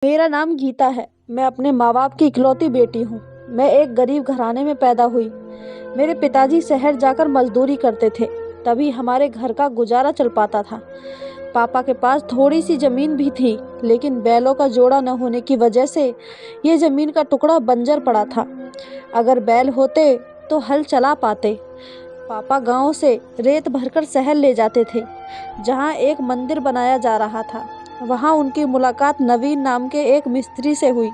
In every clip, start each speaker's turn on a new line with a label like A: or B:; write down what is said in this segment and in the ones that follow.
A: मेरा नाम गीता है। मैं अपने माँ बाप की इकलौती बेटी हूँ। मैं एक गरीब घराने में पैदा हुई। मेरे पिताजी शहर जाकर मजदूरी करते थे, तभी हमारे घर का गुजारा चल पाता था। पापा के पास थोड़ी सी जमीन भी थी, लेकिन बैलों का जोड़ा न होने की वजह से ये जमीन का टुकड़ा बंजर पड़ा था। अगर बैल होते तो हल चला पाते। पापा गांव से रेत भरकर शहर ले जाते थे, जहां एक मंदिर बनाया जा रहा था। वहां उनकी मुलाकात नवीन नाम के एक मिस्त्री से हुई,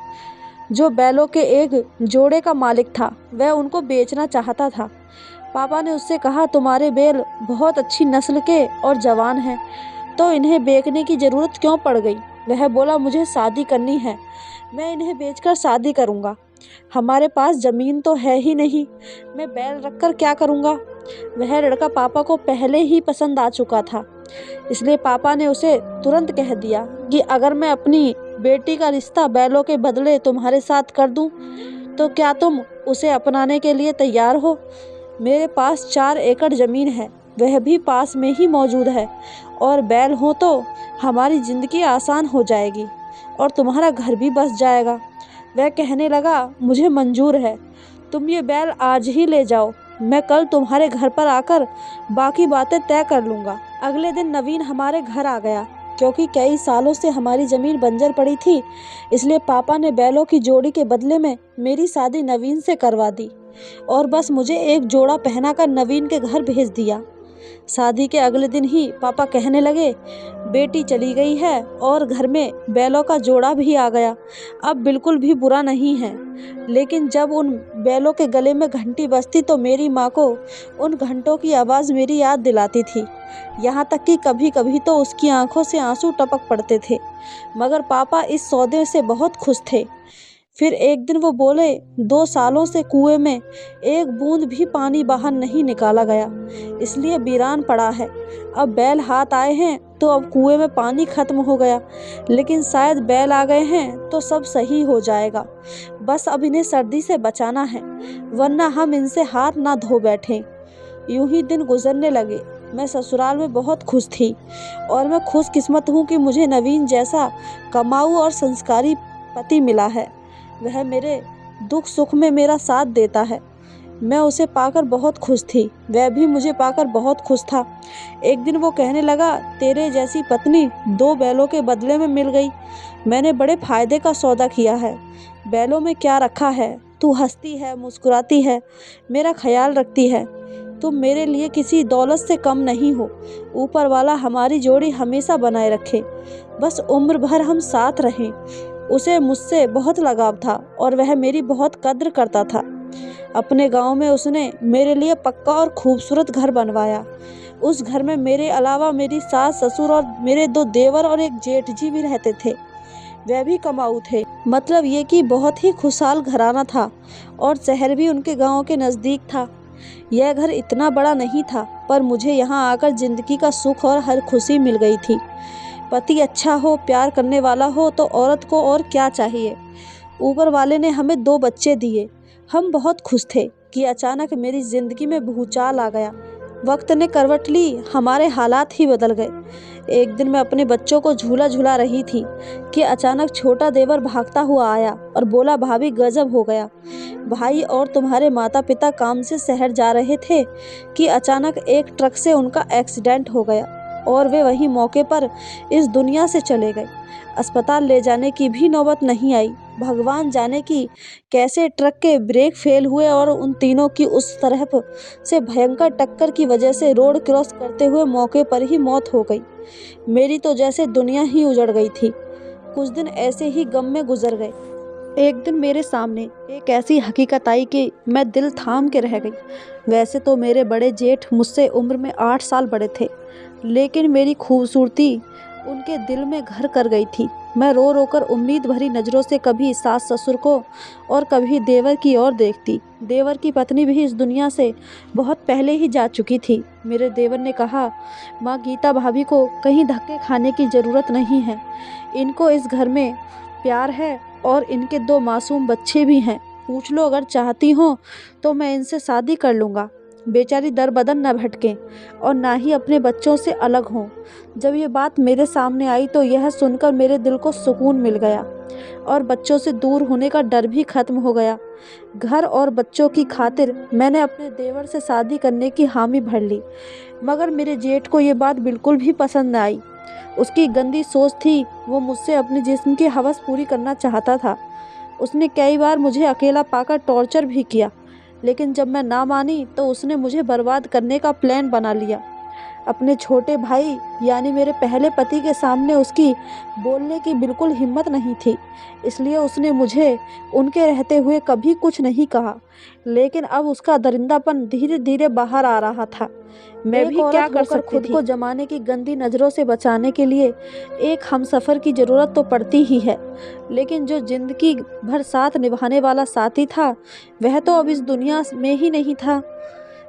A: जो बैलों के एक जोड़े का मालिक था। वह उनको बेचना चाहता था। पापा ने उससे कहा, तुम्हारे बैल बहुत अच्छी नस्ल के और जवान हैं, तो इन्हें बेचने की ज़रूरत क्यों पड़ गई। वह बोला, मुझे शादी करनी है, मैं इन्हें बेचकर शादी करूँगा। हमारे पास ज़मीन तो है ही नहीं, मैं बैल रखकर क्या करूँगा। वह लड़का पापा को पहले ही पसंद आ चुका था, इसलिए पापा ने उसे तुरंत कह दिया कि अगर मैं अपनी बेटी का रिश्ता बैलों के बदले तुम्हारे साथ कर दूं, तो क्या तुम उसे अपनाने के लिए तैयार हो। मेरे पास 4 एकड़ ज़मीन है, वह भी पास में ही मौजूद है, और बैल हो तो हमारी ज़िंदगी आसान हो जाएगी और तुम्हारा घर भी बस जाएगा। वह कहने लगा, मुझे मंजूर है, तुम ये बैल आज ही ले जाओ, मैं कल तुम्हारे घर पर आकर बाकी बातें तय कर लूँगा। अगले दिन नवीन हमारे घर आ गया। क्योंकि कई सालों से हमारी ज़मीन बंजर पड़ी थी, इसलिए पापा ने बैलों की जोड़ी के बदले में मेरी शादी नवीन से करवा दी और बस मुझे एक जोड़ा पहनाकर नवीन के घर भेज दिया। शादी के अगले दिन ही पापा कहने लगे, बेटी चली गई है और घर में बैलों का जोड़ा भी आ गया, अब बिल्कुल भी बुरा नहीं है। लेकिन जब उन बैलों के गले में घंटी बजती तो मेरी माँ को उन घंटों की आवाज़ मेरी याद दिलाती थी। यहाँ तक कि कभी कभी तो उसकी आंखों से आंसू टपक पड़ते थे। मगर पापा इस सौदे से बहुत खुश थे। फिर एक दिन वो बोले, 2 सालों से कुएं में एक बूंद भी पानी बाहर नहीं निकाला गया, इसलिए वीरान पड़ा है। अब बैल हाथ आए हैं तो अब कुएं में पानी खत्म हो गया, लेकिन शायद बैल आ गए हैं तो सब सही हो जाएगा। बस अब इन्हें सर्दी से बचाना है, वरना हम इनसे हाथ ना धो बैठें। यूं ही दिन गुजरने लगे। मैं ससुराल में बहुत खुश थी और मैं खुशकिस्मत हूँ कि मुझे नवीन जैसा कमाऊ और संस्कारी पति मिला है। वह मेरे दुख सुख में मेरा साथ देता है। मैं उसे पाकर बहुत खुश थी, वह भी मुझे पाकर बहुत खुश था। एक दिन वो कहने लगा, तेरे जैसी पत्नी 2 बैलों के बदले में मिल गई। मैंने बड़े फायदे का सौदा किया है। बैलों में क्या रखा है, तू हंसती है, मुस्कुराती है, मेरा ख्याल रखती है। तुम मेरे लिए किसी दौलत से कम नहीं हो। ऊपर वाला हमारी जोड़ी हमेशा बनाए रखे, बस उम्र भर हम साथ रहें। उसे मुझसे बहुत लगाव था और वह मेरी बहुत कद्र करता था। अपने गांव में उसने मेरे लिए पक्का और खूबसूरत घर बनवाया। उस घर में मेरे अलावा मेरी सास, ससुर और मेरे 2 देवर और एक जेठ जी भी रहते थे। वह भी कमाऊ थे। मतलब ये कि बहुत ही खुशहाल घराना था और शहर भी उनके गांव के नज़दीक था। यह घर इतना बड़ा नहीं था, पर मुझे यहाँ आकर ज़िंदगी का सुख और हर खुशी मिल गई थी। पति अच्छा हो, प्यार करने वाला हो तो औरत को और क्या चाहिए। ऊपर वाले ने हमें 2 बच्चे दिए। हम बहुत खुश थे कि अचानक मेरी ज़िंदगी में भूचाल आ गया। वक्त ने करवट ली, हमारे हालात ही बदल गए। एक दिन मैं अपने बच्चों को झूला झुला रही थी कि अचानक छोटा देवर भागता हुआ आया और बोला, भाभी गजब हो गया। भाई और तुम्हारे माता पिता काम से शहर जा रहे थे कि अचानक एक ट्रक से उनका एक्सीडेंट हो गया और वे वही मौके पर इस दुनिया से चले गए। अस्पताल ले जाने की भी नौबत नहीं आई। भगवान जाने कि कैसे ट्रक के ब्रेक फेल हुए और उन तीनों की उस तरफ से भयंकर टक्कर की वजह से रोड क्रॉस करते हुए मौके पर ही मौत हो गई। मेरी तो जैसे दुनिया ही उजड़ गई थी। कुछ दिन ऐसे ही गम में गुजर गए। एक दिन मेरे सामने एक ऐसी हकीकत आई कि मैं दिल थाम के रह गई। वैसे तो मेरे बड़े जेठ मुझसे उम्र में 8 साल बड़े थे, लेकिन मेरी खूबसूरती उनके दिल में घर कर गई थी। मैं रो रो कर उम्मीद भरी नज़रों से कभी सास ससुर को और कभी देवर की ओर देखती। देवर की पत्नी भी इस दुनिया से बहुत पहले ही जा चुकी थी। मेरे देवर ने कहा, माँ गीता भाभी को कहीं धक्के खाने की ज़रूरत नहीं है। इनको इस घर में प्यार है और इनके 2 मासूम बच्चे भी हैं। पूछ लो, अगर चाहती हो तो मैं इनसे शादी कर लूँगा। बेचारी दर बदर न भटकें और ना ही अपने बच्चों से अलग हों। जब ये बात मेरे सामने आई तो यह सुनकर मेरे दिल को सुकून मिल गया और बच्चों से दूर होने का डर भी खत्म हो गया। घर और बच्चों की खातिर मैंने अपने देवर से शादी करने की हामी भर ली, मगर मेरे जेठ को ये बात बिल्कुल भी पसंद न आई। उसकी गंदी सोच थी, वो मुझसे अपने जिस्म की हवस पूरी करना चाहता था। उसने कई बार मुझे अकेला पाकर टॉर्चर भी किया, लेकिन जब मैं ना मानी तो उसने मुझे बर्बाद करने का प्लान बना लिया। अपने छोटे भाई यानी मेरे पहले पति के सामने उसकी बोलने की बिल्कुल हिम्मत नहीं थी, इसलिए उसने मुझे उनके रहते हुए कभी कुछ नहीं कहा। लेकिन अब उसका दरिंदापन धीरे धीरे बाहर आ रहा था। मैं भी क्या कर सकती थी? खुद को जमाने की गंदी नज़रों से बचाने के लिए एक हमसफ़र की ज़रूरत तो पड़ती ही है, लेकिन जो ज़िंदगी भर साथ निभाने वाला साथी था वह तो अब इस दुनिया में ही नहीं था।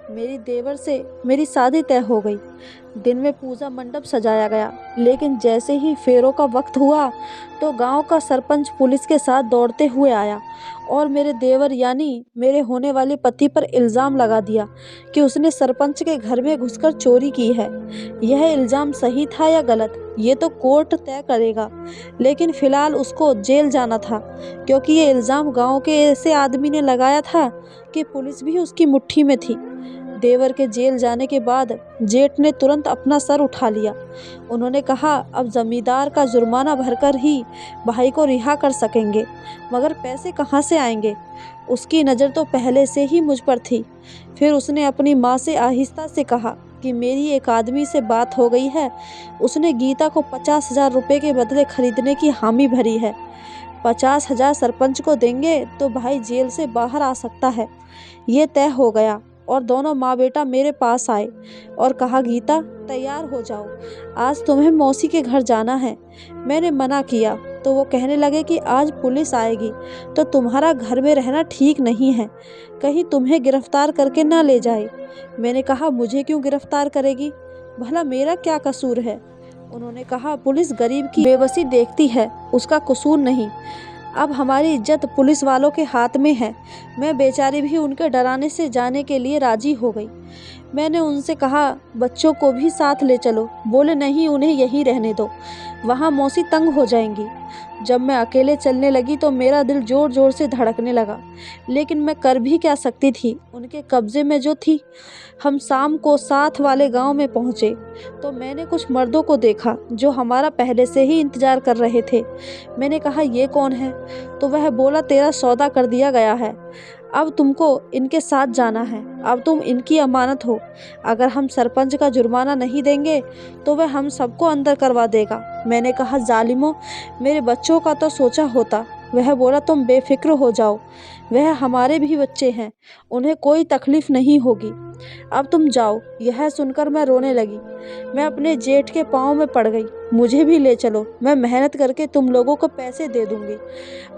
A: मेरी देवर से मेरी शादी तय हो गई। दिन में पूजा मंडप सजाया गया, लेकिन जैसे ही फेरों का वक्त हुआ तो गांव का सरपंच पुलिस के साथ दौड़ते हुए आया और मेरे देवर यानी मेरे होने वाले पति पर इल्ज़ाम लगा दिया कि उसने सरपंच के घर में घुसकर चोरी की है। यह इल्ज़ाम सही था या गलत, ये तो कोर्ट तय करेगा, लेकिन फ़िलहाल उसको जेल जाना था, क्योंकि ये इल्ज़ाम गांव के ऐसे आदमी ने लगाया था कि पुलिस भी उसकी मुट्ठी में थी। देवर के जेल जाने के बाद जेठ ने तुरंत अपना सर उठा लिया। उन्होंने कहा, अब जमींदार का जुर्माना भरकर ही भाई को रिहा कर सकेंगे, मगर पैसे कहाँ से आएंगे? उसकी नज़र तो पहले से ही मुझ पर थी। फिर उसने अपनी माँ से आहिस्ता से कहा कि मेरी एक आदमी से बात हो गई है, उसने गीता को 50,000 रुपये के बदले खरीदने की हामी भरी है। 50,000 सरपंच को देंगे तो भाई जेल से बाहर आ सकता है। ये तय हो गया और दोनों माँ बेटा मेरे पास आए और कहा, गीता तैयार हो जाओ, आज तुम्हें मौसी के घर जाना है। मैंने मना किया तो वो कहने लगे कि आज पुलिस आएगी तो तुम्हारा घर में रहना ठीक नहीं है, कहीं तुम्हें गिरफ्तार करके ना ले जाए। मैंने कहा, मुझे क्यों गिरफ्तार करेगी, भला मेरा क्या कसूर है? उन्होंने कहा, पुलिस गरीब की बेबसी देखती है, उसका कसूर नहीं। अब हमारी इज्जत पुलिस वालों के हाथ में है। मैं बेचारी भी उनके डराने से जाने के लिए राजी हो गई। मैंने उनसे कहा, बच्चों को भी साथ ले चलो। बोले, नहीं, उन्हें यहीं रहने दो, वहाँ मौसी तंग हो जाएंगी। जब मैं अकेले चलने लगी तो मेरा दिल ज़ोर ज़ोर से धड़कने लगा, लेकिन मैं कर भी क्या सकती थी, उनके कब्ज़े में जो थी। हम शाम को साथ वाले गांव में पहुँचे तो मैंने कुछ मर्दों को देखा जो हमारा पहले से ही इंतज़ार कर रहे थे। मैंने कहा, ये कौन है? तो वह बोला, तेरा सौदा कर दिया गया है, अब तुमको इनके साथ जाना है, अब तुम इनकी अमानत हो। अगर हम सरपंच का जुर्माना नहीं देंगे तो वह हम सबको अंदर करवा देगा। मैंने कहा, जालिमो, मेरे बच्चों का तो सोचा होता। वह बोला, तुम बेफिक्र हो जाओ, वह हमारे भी बच्चे हैं, उन्हें कोई तकलीफ़ नहीं होगी, अब तुम जाओ। यह सुनकर मैं रोने लगी। मैं अपने जेठ के पाँव में पड़ गई। मुझे भी ले चलो, मैं मेहनत करके तुम लोगों को पैसे दे दूंगी।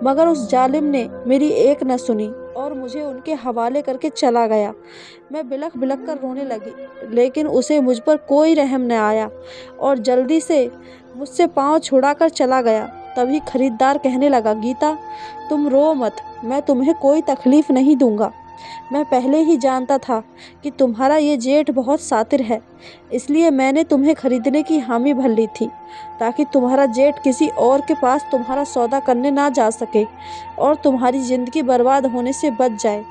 A: मगर उस जालिम ने मेरी एक न सुनी और मुझे उनके हवाले करके चला गया। मैं बिलख बिलख कर रोने लगी, लेकिन उसे मुझ पर कोई रहम न आया और जल्दी से मुझसे पाँव छुड़ाकर चला गया। तभी खरीदार कहने लगा, गीता तुम रो मत, मैं तुम्हें कोई तकलीफ़ नहीं दूंगा। मैं पहले ही जानता था कि तुम्हारा ये जेठ बहुत शातिर है, इसलिए मैंने तुम्हें खरीदने की हामी भर ली थी, ताकि तुम्हारा जेठ किसी और के पास तुम्हारा सौदा करने ना जा सके और तुम्हारी ज़िंदगी बर्बाद होने से बच जाए।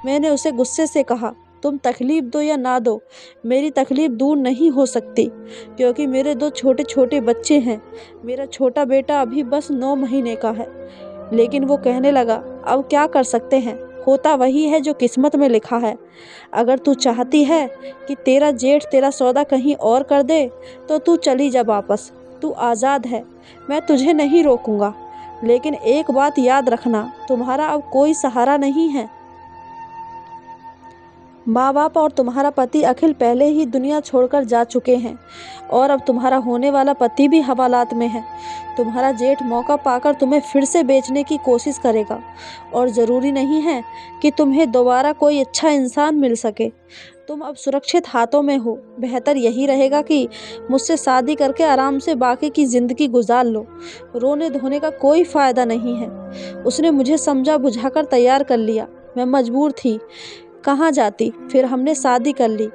A: मैंने उसे गुस्से से कहा, तुम तकलीफ़ दो या ना दो, मेरी तकलीफ़ दूर नहीं हो सकती, क्योंकि मेरे 2 छोटे छोटे बच्चे हैं। मेरा छोटा बेटा अभी बस 9 महीने का है। लेकिन वो कहने लगा, अब क्या कर सकते हैं, होता वही है जो किस्मत में लिखा है। अगर तू चाहती है कि तेरा जेठ तेरा सौदा कहीं और कर दे तो तू चली जा वापस, तू आज़ाद है, मैं तुझे नहीं रोकूंगा। लेकिन एक बात याद रखना, तुम्हारा अब कोई सहारा नहीं है। माँ बाप और तुम्हारा पति अखिल पहले ही दुनिया छोड़कर जा चुके हैं और अब तुम्हारा होने वाला पति भी हवालात में है। तुम्हारा जेठ मौका पाकर तुम्हें फिर से बेचने की कोशिश करेगा और ज़रूरी नहीं है कि तुम्हें दोबारा कोई अच्छा इंसान मिल सके। तुम अब सुरक्षित हाथों में हो। बेहतर यही रहेगा कि मुझसे शादी करके आराम से बाकी की ज़िंदगी गुजार लो। रोने धोने का कोई फ़ायदा नहीं है। उसने मुझे समझा बुझाकर तैयार कर लिया। मैं मजबूर थी। कहाँ जाती। फिर हमने शादी कर ली।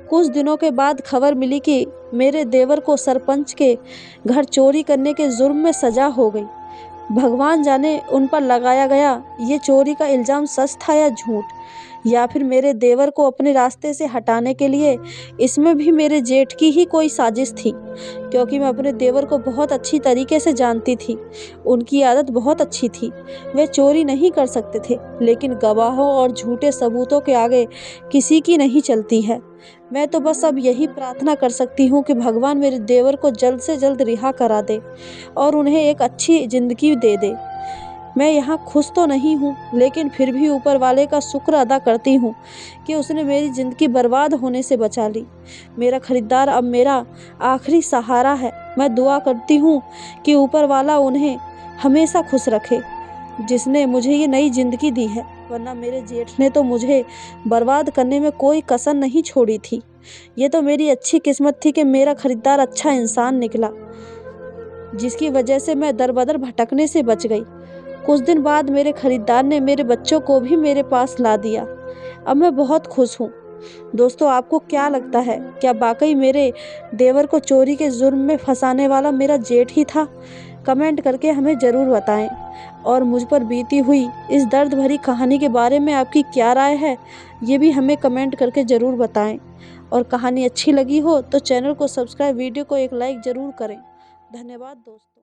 A: कुछ दिनों के बाद खबर मिली कि मेरे देवर को सरपंच के घर चोरी करने के जुर्म में सजा हो गई। भगवान जाने उन पर लगाया गया ये चोरी का इल्ज़ाम सच था या झूठ, या फिर मेरे देवर को अपने रास्ते से हटाने के लिए इसमें भी मेरे जेठ की ही कोई साजिश थी। क्योंकि मैं अपने देवर को बहुत अच्छी तरीके से जानती थी। उनकी आदत बहुत अच्छी थी। वे चोरी नहीं कर सकते थे, लेकिन गवाहों और झूठे सबूतों के आगे किसी की नहीं चलती है। मैं तो बस अब यही प्रार्थना कर सकती हूँ कि भगवान मेरे देवर को जल्द से जल्द रिहा करा दे और उन्हें एक अच्छी ज़िंदगी दे दे। मैं यहाँ खुश तो नहीं हूँ, लेकिन फिर भी ऊपर वाले का शुक्र अदा करती हूँ कि उसने मेरी ज़िंदगी बर्बाद होने से बचा ली। मेरा खरीदार अब मेरा आखिरी सहारा है। मैं दुआ करती हूँ कि ऊपर वाला उन्हें हमेशा खुश रखे, जिसने मुझे ये नई ज़िंदगी दी है, वरना मेरे जेठ ने तो मुझे बर्बाद करने में कोई कसर नहीं छोड़ी थी। ये तो मेरी अच्छी किस्मत थी कि मेरा खरीदार अच्छा इंसान निकला, जिसकी वजह से मैं दर-बदर भटकने से बच गई। कुछ दिन बाद मेरे खरीदार ने मेरे बच्चों को भी मेरे पास ला दिया। अब मैं बहुत खुश हूँ। दोस्तों, आपको क्या लगता है, क्या वाकई मेरे देवर को चोरी के जुर्म में फंसाने वाला मेरा जेठ ही था? कमेंट करके हमें ज़रूर बताएं। और मुझ पर बीती हुई इस दर्द भरी कहानी के बारे में आपकी क्या राय है, ये भी हमें कमेंट करके ज़रूर बताएं। और कहानी अच्छी लगी हो तो चैनल को सब्सक्राइब, वीडियो को एक लाइक ज़रूर करें। धन्यवाद दोस्तों।